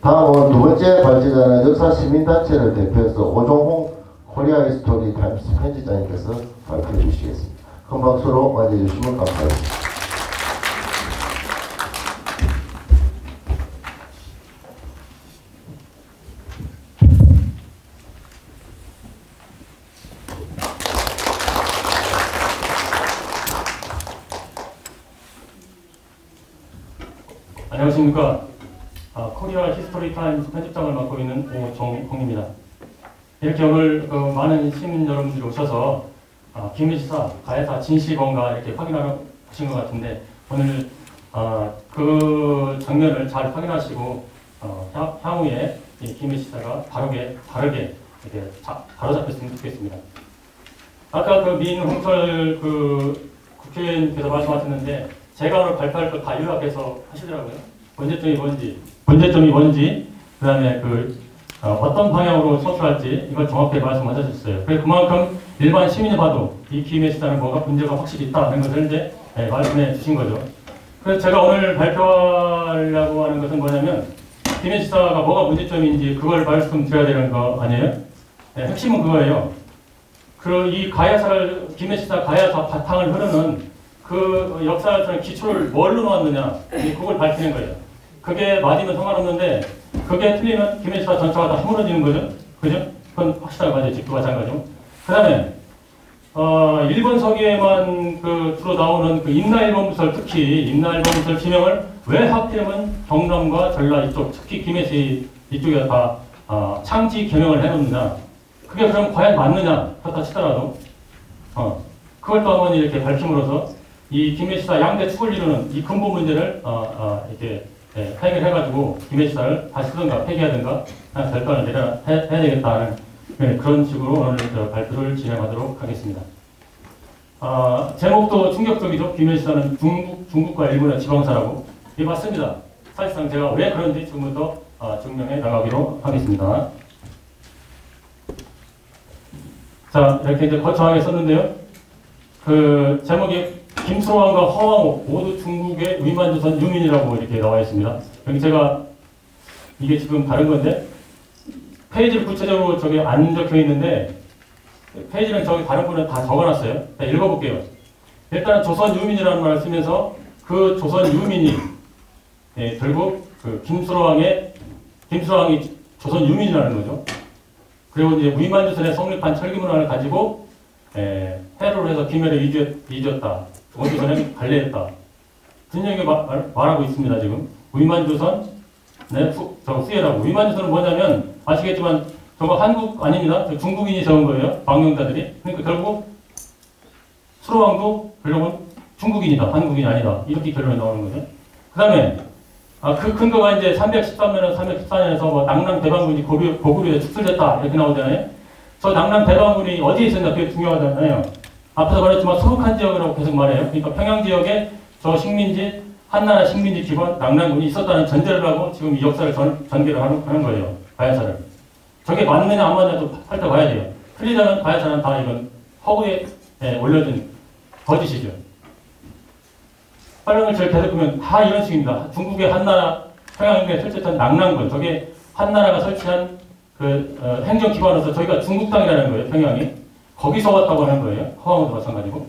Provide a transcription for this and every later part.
다음은 두 번째 발제자는 역사 시민단체를 대표해서 오종홍 코리아 히스토리 타임스 편집장님께서 발표해 주시겠습니다. 큰 박수로 맞이해 주시면 감사하겠습니다. 안녕하십니까. 코리아 히스토리 타임스 편집장을 맡고 있는 오종홍입니다. 이렇게 오늘 많은 시민 여러분들이 오셔서 기밀시사, 가해사 진실이 뭔가 이렇게 확인하러 오신 것 같은데 오늘 그 장면을 잘 확인하시고 향후에 이 기밀시사가 다르게 이렇게 바로잡혔으면 좋겠습니다. 아까 그 민홍철 국회의원께서 말씀하셨는데 제가 오늘 발표할 거 다 요약해서 하시더라고요. 문제점이 뭔지, 그 다음에 어떤 방향으로 서술할지 이걸 정확하게 말씀하셨어요. 그래서 그만큼 일반 시민이 봐도 이 기밀시사는 뭐가 문제가 확실히 있다는 것을 이제 말씀해 주신 거죠. 그래서 제가 오늘 발표하려고 하는 것은 뭐냐면 기밀시사가 뭐가 문제점인지 그걸 말씀드려야 되는 거 아니에요? 네, 핵심은 그거예요. 이 가야사를 기밀시사 가야사 바탕을 흐르는 그 역사적인 기초를 뭘로 놓았느냐, 그걸 밝히는 거예요. 그게 맞으면 상관없는데 그게 틀리면 기밀시사 전체가 다 허물어지는 거죠. 그죠? 그건 확실하게 맞아요. 그거 마찬가지고. 그 다음에 일본 서기에만 주로 나오는 임나일본부설, 특히 임나일본부설 지명을 왜 하필이면 경남과 전라 이쪽, 특히 김해시 이쪽에 다 창지 개명을 해놓느냐. 그게 그럼 과연 맞느냐, 그렇다 치더라도 그걸 또 한번 이렇게 밝힘으로써 이 김해시사 양대 축을 이루는 이 근본 문제를 이렇게 해결해가지고 김해시사를 다시 쓰든가 폐기하든가 결단을 해야 되겠다는 그런 식으로 오늘 발표를 진행하도록 하겠습니다. 제목도 충격적이죠. 김해시사는 중국과 일본의 지방사라고. 예, 맞습니다. 사실상 제가 왜 그런지 지금부터 증명해 나가기로 하겠습니다. 자, 이렇게 이제 거창하게 썼는데요. 제목이 김수로왕과 허왕옥 모두 중국의 위만조선 유민이라고 이렇게 나와 있습니다. 여기 제가 이게 지금 다른 건데 페이지를 구체적으로 저기 안 적혀 있는데 페이지는 저기 다른 분은 다 적어놨어요. 자, 읽어볼게요. 일단 조선 유민이라는 말을 쓰면서 그 조선 유민이 결국 김수로왕이 조선 유민이라는 거죠. 그리고 이제 위만조선에 성립한 철기문화를 가지고 해로를 해서 김해를 이주했다. 원조선에 관리했다. 분명히 말하고 있습니다. 지금 위만조선 수예라고. 위만조선은 뭐냐면 아시겠지만 저거 한국 아닙니다. 중국인이 적은 거예요. 방영자들이. 그러니까 결국 수로왕도 결국은 중국인이다. 한국인이 아니다. 이렇게 결론이 나오는 거죠. 그 다음에 그 근거가 이제 313년에서 314년에서 뭐 낙랑 대방군이 고구려에 축출됐다. 이렇게 나오잖아요. 저 낙랑 대방군이 어디에 있었나 그게 중요하잖아요. 앞에서 말했지만 소록한 지역이라고 계속 말해요. 그러니까 평양 지역에 저 식민지, 한나라 식민지 기반 낙랑군이 있었다는 전제를 하고 지금 이 역사를 전개를 하는 거예요. 가야사를. 저게 맞느냐 안 맞느냐도 살펴봐야 돼요. 틀리다면 가야사는 다 이건 허구에 올려진 거짓이죠. 활용을 제일 계속 보면 다 이런 식입니다. 중국의 한나라 평양에 설치했던 낙랑군, 저게 한나라가 설치한 행정기관으로서 저희가 중국 땅이라는 거예요. 평양이. 거기서 왔다고 하는 거예요. 허황도 마찬가지고.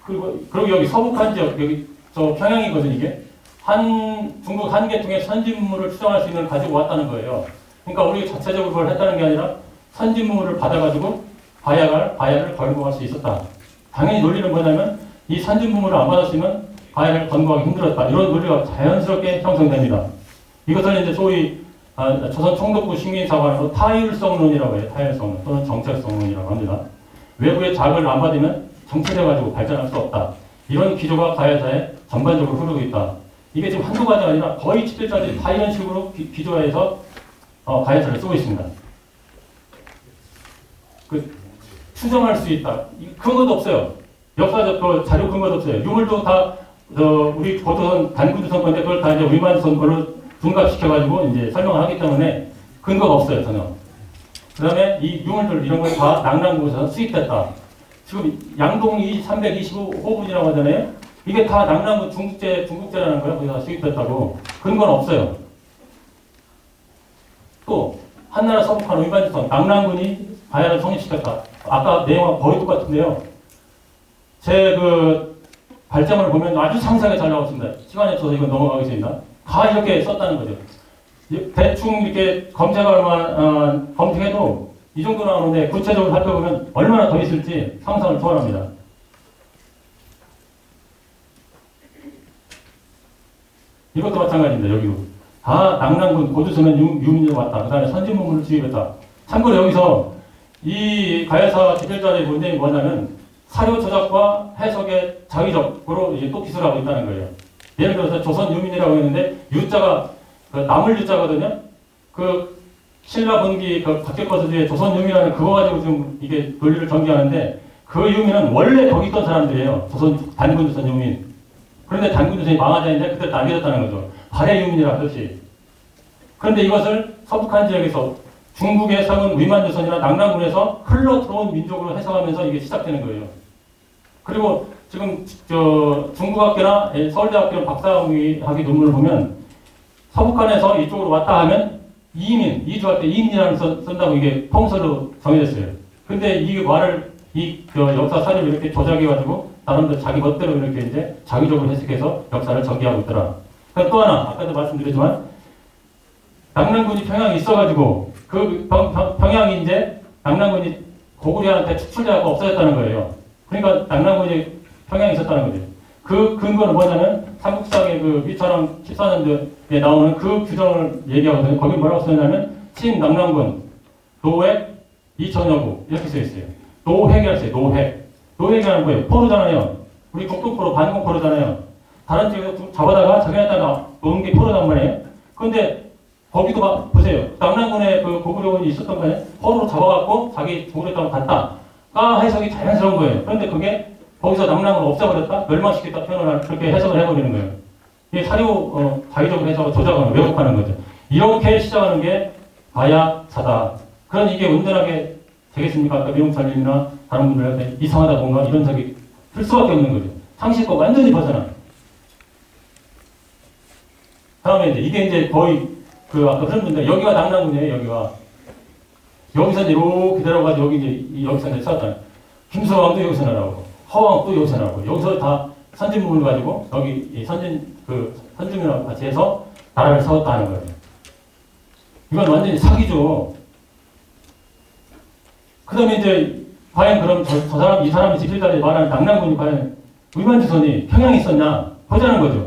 그리고 여기 서북한 지역, 여기 저 평양이거든 이게. 중국 한 계통의 선진물을 추정할 수 있는 가지고 왔다는 거예요. 그러니까 우리 자체적으로 그걸 했다는 게 아니라 선진물을 받아가지고 가야를 건국할 수 있었다. 당연히 논리는 뭐냐면 이 선진물을 안 받았으면 가야를 건국하기 힘들었다. 이런 논리가 자연스럽게 형성됩니다. 이것을 이제 소위 조선 총독부 식민사관으로 타율성론이라고 해요. 타율성론 또는 정책성론이라고 합니다. 외부의 자극을 안 받으면 정체돼가지고 발전할 수 없다. 이런 기조가 가야사에 전반적으로 흐르고 있다. 이게 지금 한두 가지가 아니라 거의 7절짜리 다 이런 식으로 기조해서 가야사를 쓰고 있습니다. 추정할 수 있다. 근거도 없어요. 역사적 자료 근거도 없어요. 유물도 다 우리 고조선 단군조선 건데 그걸 다 이제 위만조선 걸로 둔갑시켜가지고 이제 설명을 하기 때문에 근거가 없어요, 전혀. 그 다음에 이 유물들 이런 걸 다 낙랑군에서 수입됐다. 지금 양동 325호분이라고 하잖아요. 이게 다 낙랑군 중국제라는 거예요. 거기서 수입됐다고. 그런 건 없어요. 또 한나라 서북한 위반지선 낙랑군이 가야를 성립시켰다. 아까 내용과 거의 똑같은데요. 제 그 발제문을 보면 아주 상세하게 잘 나와 있습니다. 시간이 없어서 이건 넘어가겠습니다. 다 이렇게 썼다는 거죠. 대충 이렇게 검색해도 이 정도 나오는데 구체적으로 살펴보면 얼마나 더 있을지 상상을 초월합니다. 이것도 마찬가지입니다. 여기도. 다 낙랑군 고두서면 유민으로 왔다. 그 다음에 선진문물을 수입했다. 참고로 여기서 이 가야사 집필자들의 문제이 뭐냐면 사료 조작과 해석의 자의적으로 이제 또 기술하고 있다는 거예요. 예를 들어서 조선 유민이라고 했는데 유자가 그 나물 유자거든요. 그 신라 분기 그 박격거서 뒤에 조선 유민이라는 그거 가지고 좀 이게 논리를 전개하는데 그 유민은 원래 거기 있던 사람들이에요. 단군 조선 유민. 그런데 단군 조선이 망하자는데 그때 남겨졌다는 거죠. 발해 유민이라 뜻이. 그런데 이것을 서북한 지역에서 중국의 성은 위만조선이나 낙랑군에서 흘러 들어온 민족으로 해석하면서 이게 시작되는 거예요. 그리고 지금 중국학교나 서울대학교 박사학위 논문을 보면 서북한에서 이쪽으로 왔다 하면 이주할 때 이민이라는 쓴다고 이게 통설로 정해졌어요. 근데 이 말을 역사 사료를 이렇게 조작해가지고 나름대로 자기 멋대로 이렇게 이제 자기적으로 해석해서 역사를 전개하고 있더라. 또 하나 아까도 말씀드렸지만 낙랑군이 평양에 있어가지고 그 평양이 이제 낙랑군이 고구려한테 축출돼갖고 없어졌다는 거예요. 그러니까 낙랑군이 평양에 있었다는 거죠. 그 근거는 뭐냐면 삼국사의 그 위차랑 14년도에 나오는 그 규정을 얘기하거든요. 거기 뭐라고 써있냐면 친낙랑군 노획 이천여구 이렇게 써있어요. 노획이라고 써요. 노획이라는 거예요. 포로잖아요. 우리 국토포로 반공포로잖아요. 다른 지역에서 잡아다가 자기네다가 놓은 게 포로단 말이에요. 그런데 거기도 보세요. 낙랑군에 그 고구려군이 있었던 거예요. 포로로 잡아갖고 자기 죽으려 땅 갔다가 해석이 자연스러운 거예요. 그런데 그게 거기서 낙랑을 없애버렸다? 멸망시켰다 표현을 그렇게 해석을 해버리는 거예요. 이게 사료 자의적으로 해석을 조작하는, 왜곡하는 거죠. 이렇게 시작하는 게 가야사다. 그런 이게 온전하게 되겠습니까? 아까 미용철님이나 다른 분들한테 이상하다 뭔가 이런 적이 쓸 수밖에 없는 거죠. 상식과 완전히 벗어나. 다음에 이게 이제 거의 아까 그런 분들 여기가 낙랑군이에요. 여기서 이제 이렇게 내려가지고 여기서 이제 싸웠잖아요. 김서왕도 여기서 나라고, 허왕도 여기서 나라고, 여기서 다 선진문을 가지고 여기 선진이랑 같이 해서 나라를 세웠다는 거예요. 이건 완전히 사기죠. 그 다음에 이제 과연 그럼 이 사람이 집필자들이 말하는 낙랑군이 과연 위만지선이 평양에 있었냐 보자는 거죠.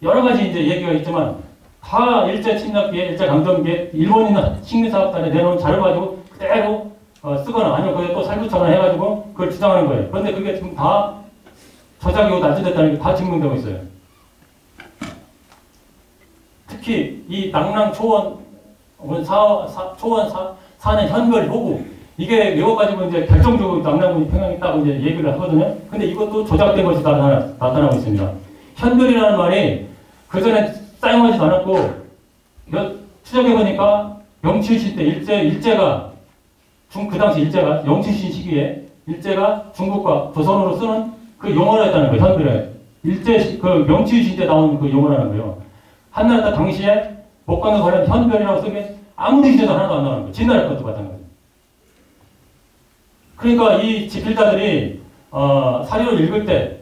여러 가지 이제 얘기가 있지만 다 일제 침략기에, 일제 강점기에 일본이나 식민사학단에 내놓은 자료를 가지고 그대로 쓰거나 아니면 거기에 또 살부처나 해가지고 그걸 주장하는 거예요. 그런데 그게 지금 다 저작이고 납치됐다는 게 다 증명되고 있어요. 특히 이 낙랑 초원 4년 현벌 호구 이게 이거 가지고 이제 결정적으로 낙랑군이 평양에 있다고 이제 얘기를 하거든요. 근데 이것도 조작된 것이 나타나고 있습니다. 현별이라는 말이 그 전에 사용하지도 않았고 추적해보니까 영칠신 때 일제가 그 당시 일제가 영칠신 시기에 일제가 중국과 조선으로 쓰는 그 용어를 했다는 거예요. 현별에 영칠신 때 나온 그 용어라는 거예요. 한나라 당시에 목관과 관련 현별이라고 쓰면 아무리 잊어도 하나도 안 나오는 거예요. 진나라 것도 마찬가지예요. 그러니까 이 집필자들이 사료를 읽을 때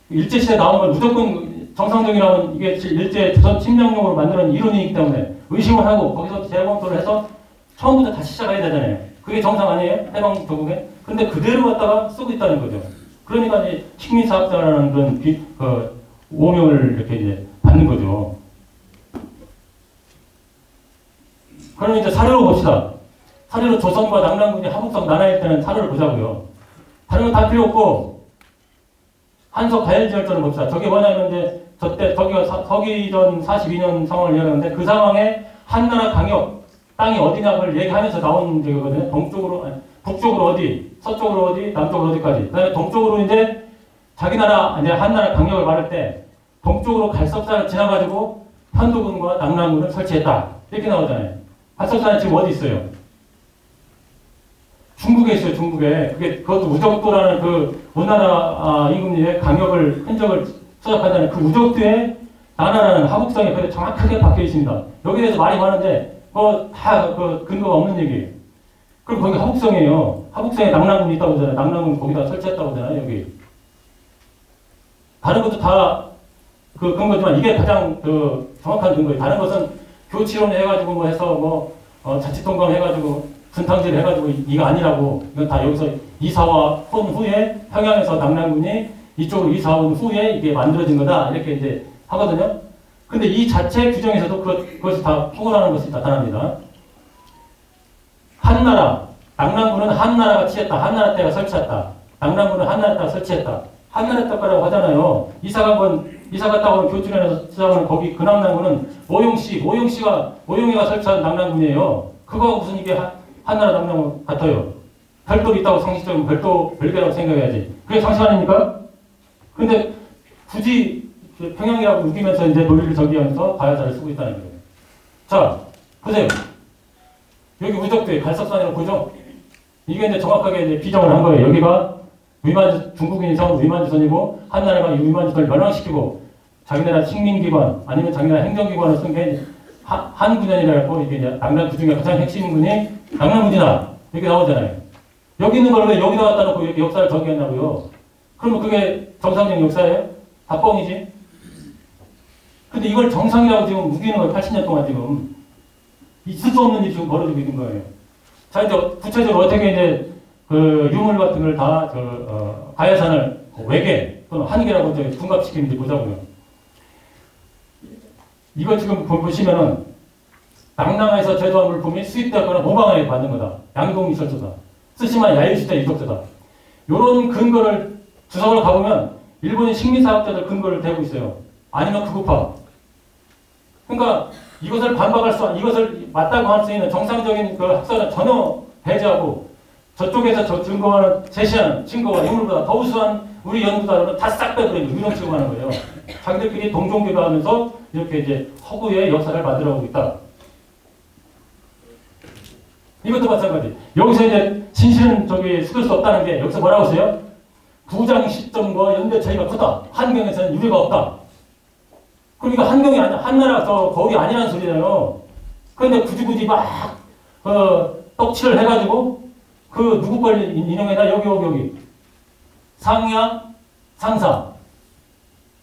일제시대 나온 건 무조건 정상적이라면 이게 일제 조선 침략용으로 만드는 이론이기 때문에 의심을 하고 거기서 재검토를 해서 처음부터 다시 시작해야 되잖아요. 그게 정상 아니에요? 해방 조국에? 근데 그대로 갖다가 쓰고 있다는 거죠. 그러니까 이제 식민사학자라는 그런 오명을 이렇게 이제 받는 거죠. 그럼 이제 사료로 봅시다. 사료로 조선과 낙랑군이 하북성 나라일 때는 사료를 보자고요. 다른 건 다 필요 없고 한석 가열지열전을 봅시다. 저게 뭐냐면 이제 저기가 서기전 42년 상황을 이야기하는데 그 상황에 한나라 강역 땅이 어디냐를 얘기하면서 나온 적이거든요. 북쪽으로 어디, 서쪽으로 어디, 남쪽으로 어디까지. 그다음에 동쪽으로 이제 자기 나라 이제 한나라 강역을 말할 때 동쪽으로 갈석산을 지나가지고 현도군과 낙랑군을 설치했다. 이렇게 나오잖아요. 갈석산이 지금 어디 있어요? 중국에 있어요, 중국에. 그것도 우적도라는 그 우리나라 임금님의 강력을, 흔적을 수작한다는 그 우적도에 나라라는 하북성에 그래 정확하게 박혀 있습니다. 여기에 대해서 말이 많은데, 다 근거가 없는 얘기예요. 그럼 거기 하북성이에요. 하북성에 낙랑군이 있다고 하잖아요. 낙랑군 거기다 설치했다고 하잖아요, 여기. 다른 것도 다 그 근거지만 이게 가장 정확한 근거예요. 다른 것은 교치론 해가지고 뭐 해서 자치통감 해가지고 분탕질 해가지고 이거 아니라고. 이건 다 여기서 이사와 혼 후에 평양에서 낙랑군이 이쪽으로 이사온 후에 이게 만들어진 거다. 이렇게 이제 하거든요. 근데 이 자체 규정에서도 그것이 다 포괄하는 것이 나타납니다. 한나라, 낙랑군은 한나라가 취했다. 한나라 때가 설치했다. 낙랑군은 한나라 때가 설치했다. 한나라 때가라고 하잖아요. 이사 갔다고 하면 교출원에서 시작하는 거기 그 낙랑군은 오용이가 설치한 낙랑군이에요. 그거하고 무슨 이게 한나라 낙랑군 같아요. 별도로 있다고 상식적으로 별개라고 생각해야지. 그게 상식 아닙니까? 근데 굳이 평양이라고 우기면서 이제 논리를 전개하면서 가야사를 쓰고 있다는 거예요. 자, 보세요. 여기 우적도에 갈석산이라고 보죠? 이게 이제 정확하게 이제 비정을 한 거예요. 여기가 중국인이 세운 위만주선이고, 한나라가 이 위만주선을 멸망시키고, 자기나라 식민기관, 아니면 자기나라 행정기관을 쓴 게 한군현이라고, 이게 이제 낙랑 그 중에 가장 핵심군이 낙랑군이다. 이렇게 나오잖아요. 여기 있는 걸 왜 여기다 갖다 놓고 역사를 전개했냐고요. 그러면 그게 정상적인 역사예요? 다 뻥이지? 근데 이걸 정상이라고 지금 우기는 걸 80년 동안 지금 있을 수 없는 일이 지금 벌어지고 있는 거예요. 자, 이제 구체적으로 어떻게 이제 그 유물 같은 걸 다 가야산을 외계 또는 한계라고 이제 둔갑시키는지 보자고요. 이거 지금 보시면은 낙랑에서 제조한 물품이 수입되거나 모방을 받는 거다. 양동이 설조다. 쓰시마 야유시대 유적지다. 요런 근거를 주석을 가보면 일본의 식민사학자들 근거를 대고 있어요. 아니면 극우파. 그러니까 이것을 이것을 맞다고 할 수 있는 정상적인 그 학설은 전혀 배제하고 저쪽에서 제시하는 증거와 유물보다 더 우수한 우리 연구자료는 다 싹 빼버리고 유령 취급하는 거예요. 자기들끼리 동종교가하면서 이렇게 이제 허구의 역사를 만들어가고 있다. 이것도 마찬가지. 여기서 이제 진실은 숙일 수 없다는 게 여기서 뭐라고 했어요? 부장 시점과 연대 차이가 크다. 한경에서는 유례가 없다. 그러니까 한경이 아니야. 한나라 거기 아니라는 소리잖아요. 그런데 굳이 막 떡칠을 해가지고 누구 걸 인용해나 여기 상야 상사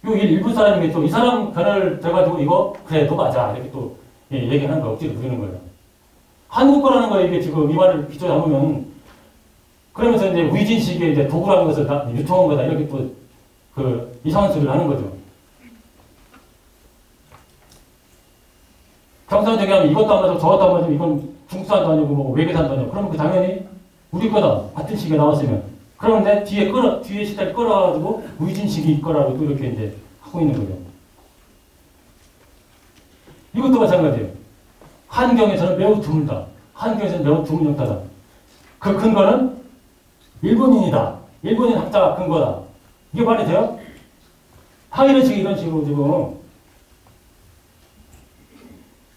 일부 사람이겠죠. 이 사람 편을 돼가지고 이거 그래 너 맞아 이렇게 또 얘기하는 거 억지로 부리는 거예요. 한국 거라는 거에 이게 지금 이 말을 비춰 잡으면 그러면서 이제 위진식의 이제 도구라는 것을 다 유통한 거다 이렇게 또 이상한 소리를 하는 거죠. 정상적인 하면 이것도 안 맞고 저것도 안 맞으면 이건 중국산도 아니고 뭐 외계산도 아니고 그러면 당연히 우리 거다. 같은 시기에 나왔으면. 그런데 뒤에 시대를 끌어가지고 위진식이 거라고 또 이렇게 이제 하고 있는 거죠. 이것도 마찬가지예요. 한경에서는 매우 드물다. 한경에서는 매우 드문 역사다. 그 근거는 일본인이다. 일본인 학자가 근거다. 이게 말이 돼요? 이런 식으로 지금.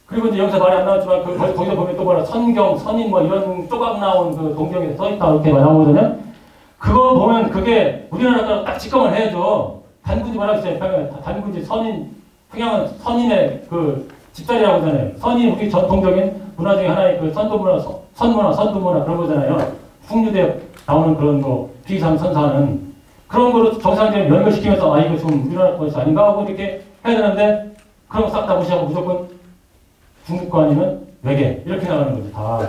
그리고 이제 여기서 말이 안 나왔지만 거기서 보면 또 뭐라 선경, 선인 뭐 이런 쪼각 나온 그 동경에서 써있다 이렇게 나오거든요. 그거 보면 그게 우리나라가 딱 직감을 해야죠. 단군이 뭐라고 했어요? 단군이 선인, 평양은 선인의 그 집자리라고 하잖아요. 선이 우리 전통적인 문화 중에 하나의 그 선도문화, 선두문화 그런 거잖아요. 풍류대 나오는 그런 거, 비상 선사하는 그런 거로 정상적인 연결시키면서 이거 좀 우리나라 것이 아닌가 하고 이렇게 해야 되는데 그런 거 싹 다 무시하고 무조건 중국 거 아니면 외계 이렇게 나가는 거죠. 다.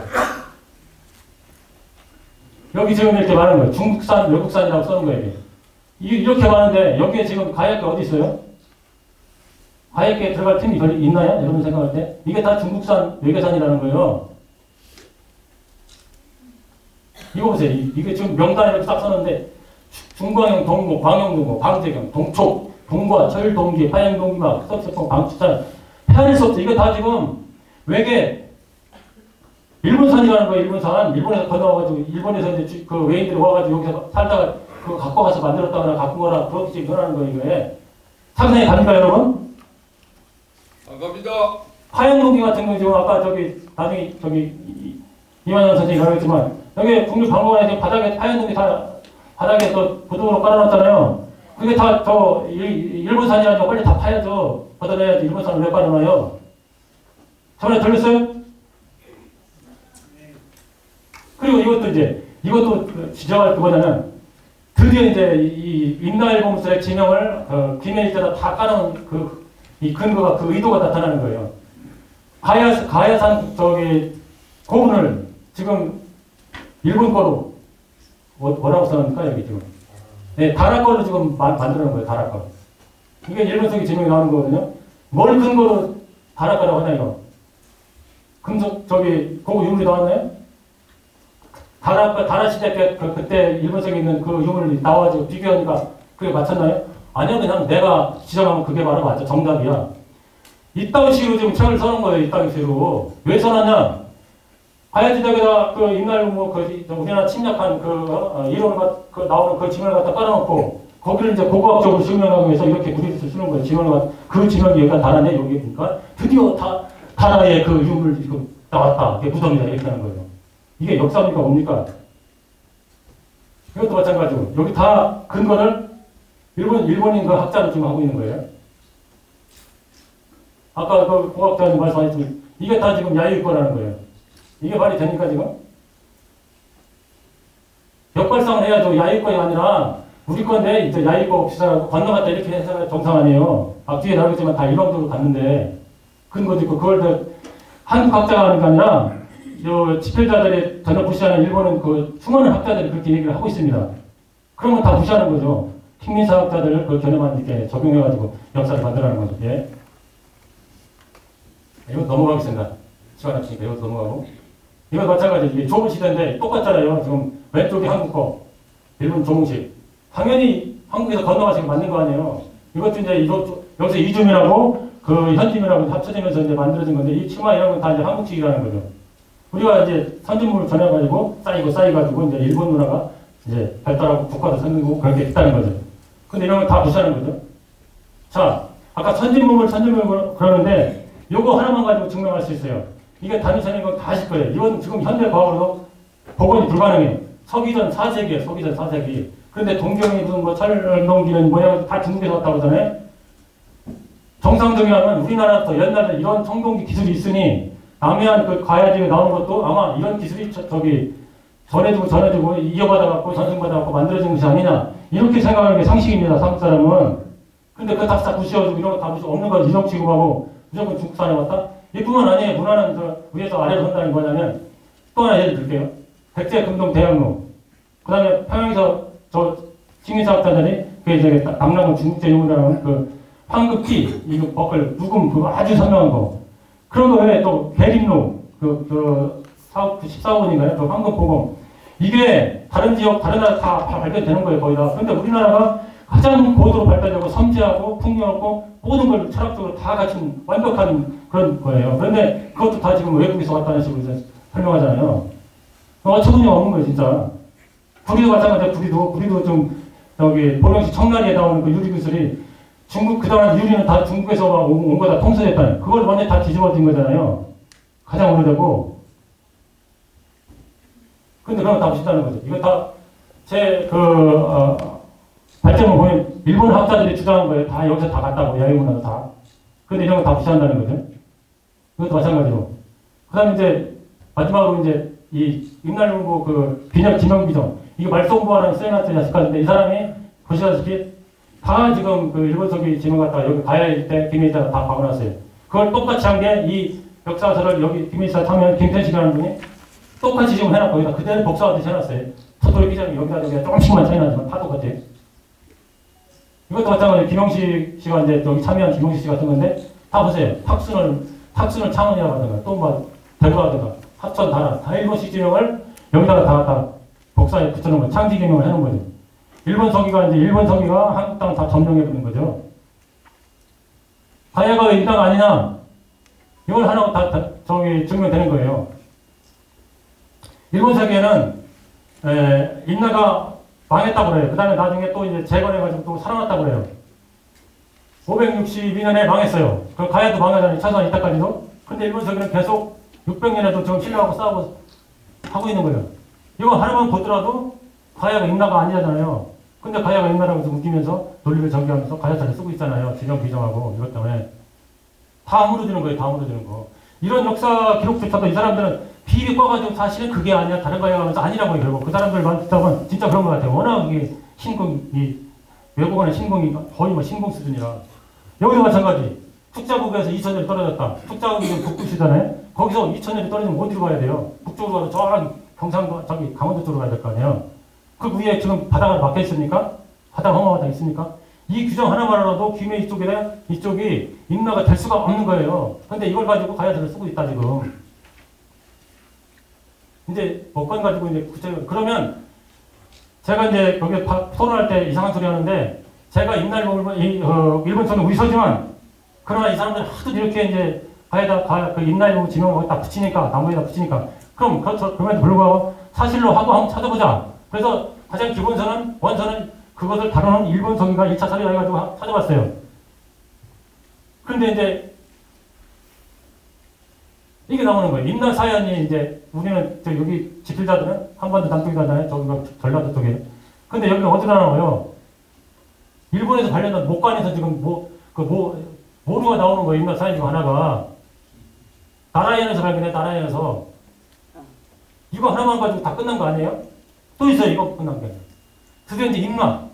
여기 지금 이렇게 많은 거예요. 중국산, 외국산이라고 써는 거예요. 이렇게 많은데 여기에 지금 가야께 어디 있어요? 가야께 들어갈 틈이 있나요? 여러분 생각할 때? 이게 다 중국산, 외계산이라는 거예요. 이거 보세요. 이게 지금 명단에 이렇게 딱 써놓는데 중광형, 동고, 광형동고, 광재경, 동촉, 동과, 철동기, 화양동기막, 석쇠통, 방추산 헤아릴 수 없어. 이거 다 지금 외계 일본산이라는 거예요. 일본산. 일본에서 건너와가지고 일본에서 이제 그 외인들이 와가지고 여기서 살다가 그거 갖고 가서 만들었다거나 갖고 거나 그렇게 지금 변하는 거예요. 이거에. 상상이 갑니까 여러분? 안 갑니다. 화양동기 같은 거 지금 아까 나중에 이만원 선생님이 가르쳤지만 여기 국립박물관에 바닥에 하얀 동이 다 바닥에 또 부동으로 깔아놨잖아요. 그게 다 저 일본 산이라서 빨리 다 파야죠. 걷어내야지. 일본 산을 왜 깔아놔요? 전에 들렸어요? 그리고 이것도 지적할 게 뭐냐면 드디어 이제 이 임나일보무술의 지명을 김해일자다 다 깔아놓은 이 근거가 그 의도가 나타나는 거예요. 가야산 저기 고분을 지금 일본 거로 뭐라고 써놨을까 여기 지금 네 다라 거로 지금 만들어 놓은 거예요. 다라 거. 이게 일본석이 지명이 나오는 거거든요. 뭘 근거로 다라 거라고 하냐 이거. 금속 저기 고구 유물이 나왔나요? 다라 시대 때 그때 일본석에 있는 그 유물이 나와가지고 비교하니까 그게 맞췄나요? 아니요, 그냥 내가 지적하면 그게 바로 맞아. 정답이야. 이따위 식으로 지금 책을 써놓은 거예요. 이따위 식으로. 왜 써놨냐? 가야지대에다 그 옛날 우리나라 침략한 이론을 나오는 그 지명을 갖다 깔아놓고 거기를 이제 고고학적으로 증명하기 위해서 이렇게 무리해서 쓰는 거예요. 지명을 그 지명이 여기가 다라네 여기 보니까 드디어 다라의 그 유물 지금 나왔다. 이게 무덤이다 이렇게 하는 거예요. 이게 역사입니까 뭡니까? 이것도 마찬가지고 여기 다 근거를 일본인 그 학자로 지금 하고 있는 거예요. 아까 그 고학자님 말씀하셨지만 이게 다 지금 야유일 거라는 거예요. 이게 말이 됩니까 지금? 역발상을 해야죠. 야유일 거가 아니라 우리 건데 이제 야유일 거 없이서 건너갔다 이렇게 해서 정상 아니에요. 앞뒤에 나오겠지만 다 일방적으로 갔는데 근거도 있고 그걸 한국 학자가 하는 게 아니라 집필자들이 전혀 무시하는 일본은 그 수많은 학자들이 그렇게 얘기를 하고 있습니다. 그러면 다 무시하는 거죠. 식민사 학자들을 그 견해만 이렇게 적용해가지고 역사를 만들어가는 거죠. 예. 이거 넘어가겠습니다. 시간 없으니까 이거 넘어가고. 이거 마찬가지. 이게 좁은 시대인데 똑같잖아요. 지금 왼쪽이 한국 거, 일본 조공식. 당연히 한국에서 건너가신 게 맞는 거 아니에요. 이것도 이제 여기서 이주민하고 그 현지민하고 합쳐지면서 이제 만들어진 건데 이 치마 이런 건 다 이제 한국식이라는 거죠. 우리가 이제 선진물을 전해가지고 쌓이가지고 이제 일본 문화가 이제 발달하고 국가도 생기고 그렇게 했다는 거죠. 근데 이런 걸 다 무시하는 거죠. 자, 아까 선진물 그러는데 요거 하나만 가지고 증명할 수 있어요. 이게 단위선인 건 다 아실 거예요. 이건 지금 현대 과학으로도 복원이 불가능해요. 서기전 4세기예요. 서기전 4세기. 그런데 동경이 무슨 뭐 철농기는 뭐야 다 중국에서 왔다고 하잖아요. 정상적이 하면 우리나라부터 옛날에 이런 청동기 기술이 있으니 남해안 그 가야지에 나오는 것도 아마 이런 기술이 전해지고 이어받아갖고 전승받아갖고 만들어진 것이 아니냐 이렇게 생각하는 게 상식입니다. 한국 사람은. 근데 그거 다 부셔가지고 이런 거 다 부셔 없는 거 이성 취급하고 무조건 중국산에 왔다? 이뿐만 아니에요. 문화는 위에서 아래로 선다는 거냐면 또 하나 예를 들게요. 백제 금동 대학로 그 다음에 평양에서 식민사학자들이 그 이제 남남은 중국제 유물이라는 그 황급기 이거 버클 묵음 그거 아주 선명한 거. 그런 거 외에 또 계림로 그 14번인가요? 그 황금보검 이게 다른 지역 다른 나라 다 발견되는 거예요. 거의 다. 근데 우리나라가 가장 고도로 발달되고 섬세하고 풍요롭고 모든 걸 철학적으로 다 갖춘 완벽한 그런 거예요. 그런데 그것도 다 지금 외국에서 왔다는 식으로 설명하잖아요. 어처구니 없는 거예요, 진짜. 구리도 마찬가지야, 구리도 좀, 보령시 청라리에 나오는 그 유리기술이 중국, 그동안 유리는 다 중국에서 온 거 다 통수됐다는 그걸 완전히 다 뒤집어진 거잖아요. 가장 오래되고. 근데 그런 거 다 무시하는 거죠. 이거 다 발전을 보면 일본 학자들이 주장한 거예요. 다 여기서 다 갔다고, 야유문화도 다. 근데 이런 거 다 무시한다는 거죠. 그것도 마찬가지로. 그 다음에 이제, 마지막으로 이제, 이 임날문고 그 기념비전. 이게 말송부하는 써놨지 않습니까? 근데 이 사람이 보시다시피 다 지금 그 일본석이 지명 갖다가 여기 가야 할 때 김일사가 다 박아놨어요. 그걸 똑같이 한 게 이 역사서를 여기 김일사 참여한 김태식이라는 분이 똑같이 지금 해놨고 여기다 그대로 복사하듯이 해놨어요. 서도리 기자님 여기다 저기가 조금씩만 차이 나지만 다 똑같아요. 이것도 마찬가지로 김용식 씨가 이제 여기 참여한 김용식 씨 같은 건데 다 보세요. 탁순을 창원이라고 하든가 또 뭐 대구라든가 합천 다라 다 일본식 지명을 여기다가 다 복사에 붙여놓은 거 창지 기명을 해놓은 거죠. 일본 서기가 한국 땅 다 점령해버린 거죠. 가야가 인당 아니냐? 이걸 하나 다 증명되는 거예요. 일본 서기에는 인나가 망했다고 그래요. 그 다음에 나중에 또 이제 재건해가지고 또 살아났다고 그래요. 562년에 망했어요. 그 가야도 망하잖아요. 최소한 이때까지도. 근데 일본 서기는 계속 600년에도 지금 신라하고 싸우고 하고 있는 거예요. 이거 하나만 보더라도 가야가 임나가 아니잖아요. 근데 가야가 임나라고 웃기면서 논리를 전개하면서 가야사를 쓰고 있잖아요. 지정 비정하고 이것 때문에 다 아무러지는 거예요. 다 아무러지는 거. 이런 역사 기록조차도 이 사람들은 비리 꿔가지고 사실은 그게 아니야 다른 거야 하면서 아니라고 해요. 결국 그 사람들 말듣자면 진짜 그런 것 같아요. 워낙 이게 신공이 외국어는 신공이 거의 뭐 신공 수준이라. 여기도 마찬가지. tuk자국에서 2000년이 떨어졌다. tuk자국이 지금 북부시잖아요. 거기서 2000년이 떨어지면 어디로 가야 돼요? 북쪽으로 가서 저기 경상도 저기 강원도 쪽으로 가야 될 거 아니에요. 그 위에 지금 바다가 막혀 있습니까? 바다 허마바다 있습니까? 이 규정 하나만 알아도 김해 이쪽이 임나가 될 수가 없는 거예요. 근데 이걸 가지고 가야들을 쓰고 있다 지금. 이제 법관 가지고 이제 구체적으로 그러면 제가 이제 여기 토론할 때 이상한 소리 하는데 제가 일본 저는 의서지만 그러나 이 사람들은 하도 이렇게 이제 가에다 그 임나일보 지명을 딱 붙이니까 나무에다 붙이니까 그럼 그럼에도 불구하고 사실로 하고 한번 찾아보자. 그래서 가장 원서는 그것을 다루는 일본 서기가 1차 사례 해가지고 찾아봤어요. 그런데 이제 이게 나오는 거예요. 임나 사연이 이제 우리는 여기 지필자들은 한반도 남쪽에 가잖아요. 저기가 전라도 쪽에. 근데 여기는 어디다 나와요? 일본에서 발견한 목관에서 지금 모루가 나오는 거예요. 임나 사연 중 하나가. 나라현에서 발견해. 나라현에서. 이거 하나만 가지고 다 끝난 거 아니에요? 또 있어요. 이거 끝난 게. 드디어 이제 임나는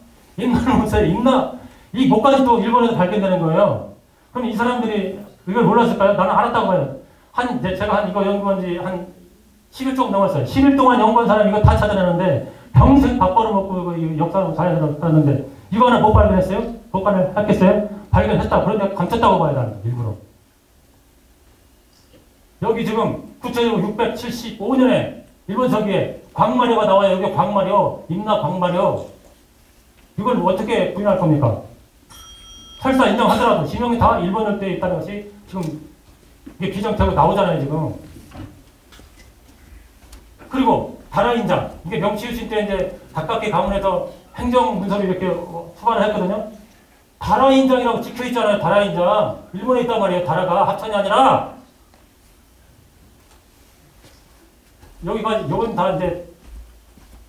뭐어요 임나. 이 목관이 또 일본에서 발견되는 거예요. 그럼 이 사람들이 이걸 몰랐을까요? 나는 알았다고 봐요. 제가 이거 연구한 지 한 10일 조금 넘었어요. 10일 동안 연구한 사람 이거 다 찾아내는데 평생 밥 벌어먹고 역사로 자연스러워 썼는데 이거 하나 못 발견했어요? 못 발견했겠어요? 발견했다. 그런데 감췄다고 봐야 되는 일부러. 여기 지금 구체적으로 675년에 일본 서기에 광마려가 나와요. 여기 광마려, 임나 광마려. 이걸 어떻게 부인할 겁니까? 설사 인정하더라도 지명이 다 일본 열대에 있다는 것이 지금 이게 비정되고 나오잖아요, 지금. 그리고 다라인장. 이게 명치유신 때 이제 가깝게 가문해서 행정문서를 이렇게 수반을 했거든요. 다라인장이라고 찍혀 있잖아요, 다라인장. 일본에 있단 말이에요, 다라가. 합천이 아니라. 요건 다 이제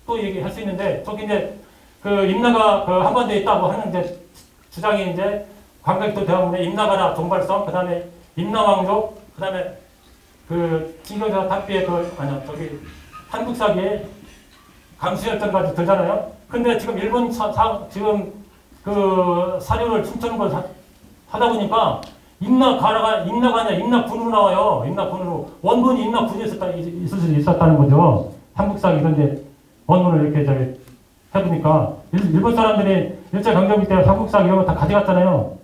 또 얘기할 수 있는데, 저기 이제 그 임나가 그 한반도에 있다고 하는데, 주장이 이제 관객도 대학문에 임나가라 종발성, 그 다음에 임나왕족, 그 다음에 그 진경자 탑비의 저기 한국사기에 강수열전까지 들잖아요. 근데 지금 일본 지금 그 사료를 춤추는 걸 하다 보니까 임나가 아니라 임나군으로 나와요. 임나군으로. 원본이 임나군이 있었다는 거죠. 한국사기 이런데 원본을 이렇게 해보니까 일본 사람들이 일제강점기 때 한국사기 이런 거 다 가져갔잖아요.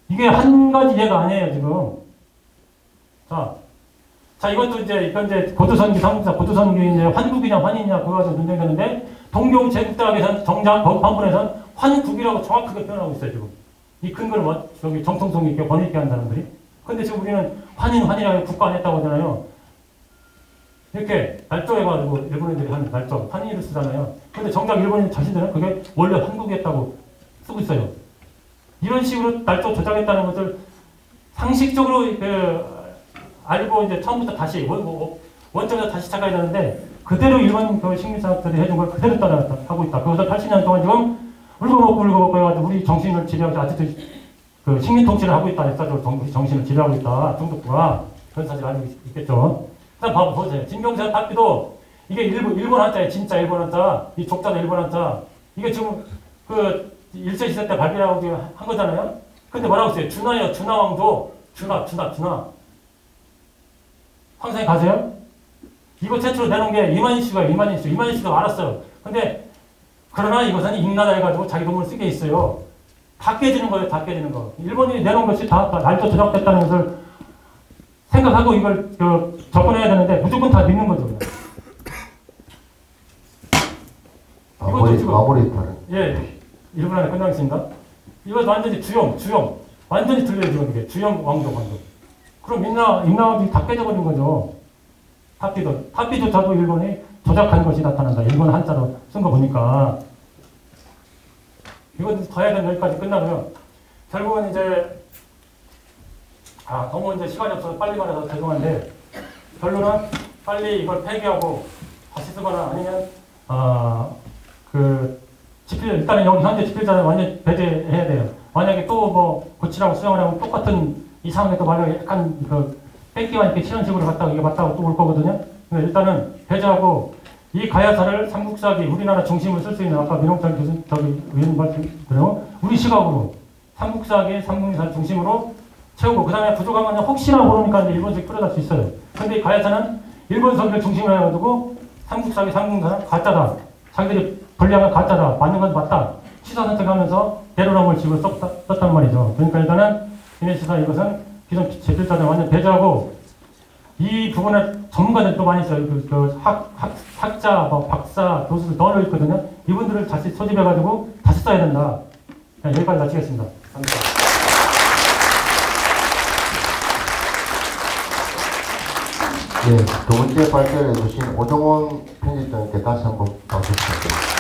이게 한 가지 예가 아니에요, 지금. 자, 이건 이제 고도선기, 삼국사, 고도선기 이제 환국이냐, 환이냐, 그거 가지고 논쟁되는데, 동경 제국대학에서는 정작, 법한문에서는 환국이라고 정확하게 표현하고 있어요, 지금. 이 근거를 여기 정통성 있게 번역 있게 한 사람들이. 근데 지금 우리는 환이라고 국가 안 했다고 하잖아요. 이렇게 날조해가지고 일본 애들이 하는 날조, 환이를 쓰잖아요. 근데 정작 일본인 자신들은 그게 원래 한국이었다고 쓰고 있어요. 이런 식으로 날조 조작했다는 것을 상식적으로 알고 이제 처음부터 다시 원점에서 다시 시작해야 되는데 그대로 일본 그 식민사학들이 해준 걸 그대로 따라하고 있다. 그것을 80년 동안 지금 울고먹고 해가지고 우리 정신을 지배하고 아직도 그 식민 통치를 하고 있다. 역사적으로 정신을 지배하고 있다. 중독부가 그런 사실 알고 있겠죠. 일단 보세요. 진경사 탑비도 이게 일본 한자예요. 진짜 일본 한자. 이 족자도 일본 한자. 이게 지금 그 일제시대 때 발견하고 한 거잖아요. 근데 뭐라고 했어요? 준하요. 준하왕조. 준하. 황상에 가세요? 이거 최초로 내놓은 게 이만희씨도 알았어요. 근데 그러나 이것은 임나다 해가지고 자기 돈을 쓰게 있어요. 다 깨지는 거예요. 다 깨지는 거. 일본인이 내놓은 것이 다 날조 조작됐다는 것을 생각하고 이걸 접근해야 되는데 무조건 다 믿는 거죠. 마무리 다른. 예, 1분 안에 끝나겠습니다. 이거 완전히 주영. 완전히 틀려요, 지금 이게. 주영 왕족. 그럼 임나왕족이 다 깨져버린 거죠. 탑비조차도 일본이 조작한 것이 나타난다. 일본 한자로 쓴 거 보니까. 이건 더 해야 되는 여기까지 끝나고요. 결국은 이제, 너무 이제 시간이 없어서 빨리 말해서 죄송한데, 결론은 빨리 이걸 폐기하고 다시 쓰거나 아니면 일단은 여기 현재 집필자는 완전 배제해야 돼요. 만약에 또 뭐 고치라고 수정을 하면 똑같은 이 상황에 또 만약에 약간 뺏기와 이렇게 치는 식으로 갔다가 이게 맞다고 또 올 거거든요. 그러니까 일단은 배제하고 이 가야사를 삼국사기 우리나라 중심으로 쓸 수 있는 아까 민홍철 교수 의원 말씀대로 우리 시각으로 삼국사기 삼국사 중심으로 채우고 그 다음에 부족하면 혹시나 모르니까 이제 일본식 풀어갈 수 있어요. 근데 이 가야사는 일본서기를 중심으로 해가지고 삼국사기 삼국사는 가짜다. 자기들이 분량은 가짜다. 맞는 건 맞다. 취사 선택하면서 대로람을 집어 썼단 말이죠. 그러니까 일단은 기내시사 이것은 기존 제필자들 완전 배제하고 이 부분에 전문가들 또 많이 있어요. 학자, 박사, 교수들 넣어 있거든요. 이분들을 다시 소집해가지고 다시 써야 된다. 여기까지 마치겠습니다. 감사합니다. 네, 두 번째 발표를 해주신 오정원 편집장님께 다시 한번 박수 부탁드립니다.